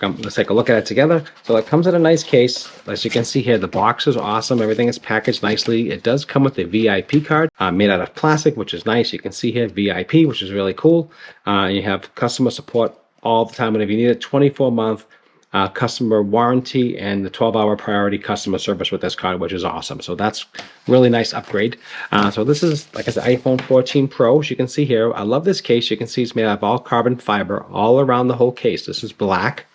Let's take a look at it together. So it comes in a nice case. As you can see here, the box is awesome. Everything is packaged nicely. It does come with a VIP card made out of plastic, which is nice. You can see here VIP, which is really cool. You have customer support all the time, and if you need a 24-month customer warranty and the 12-hour priority customer service with this card, which is awesome. So that's really nice upgrade. So this is, like I said, iPhone 14 Pro. As you can see here, I love this case. You can see it's made out of all carbon fiber all around the whole case. This is black.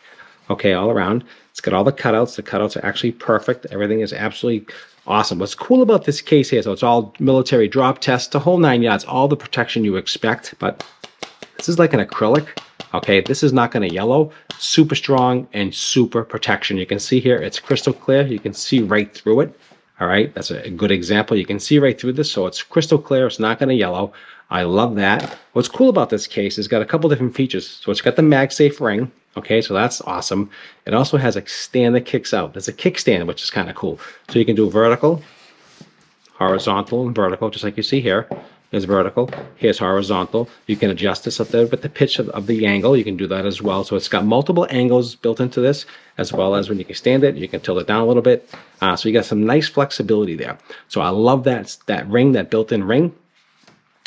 Okay, all around. It's got all the cutouts. The cutouts are actually perfect. Everything is absolutely awesome. What's cool about this case here, so it's all military drop test, the whole 9 yards, all the protection you expect, but this is like an acrylic. Okay, this is not going to yellow. Super strong and super protection. You can see here, it's crystal clear. You can see right through it. All right, that's a good example. You can see right through this, so it's crystal clear. It's not going to yellow. I love that. What's cool about this case is it's got a couple different features. So it's got the MagSafe ring. Okay, so that's awesome. It also has a stand that kicks out. There's a kickstand, which is kind of cool. So you can do vertical, horizontal, and vertical, just like you see here. There's vertical. Here's horizontal. You can adjust this up there with the pitch of the angle. You can do that as well. So it's got multiple angles built into this, as well as when you can stand it, you can tilt it down a little bit. So you got some nice flexibility there. So I love that ring, that built-in ring.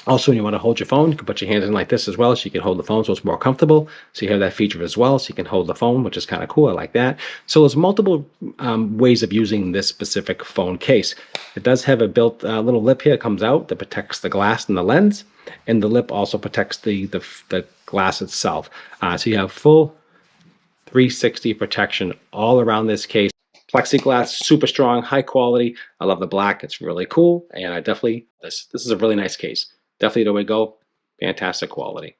Also, when you want to hold your phone, you can put your hands in like this as well, so you can hold the phone so it's more comfortable. So you have that feature as well, so you can hold the phone, which is kind of cool. I like that. So there's multiple ways of using this specific phone case. It does have a built little lip here that comes out that protects the glass and the lens, and the lip also protects the glass itself. So you have full 360 protection all around this case. Plexiglass, super strong, high quality. I love the black. It's really cool, and I definitely this is a really nice case. Definitely the way to go. Fantastic quality.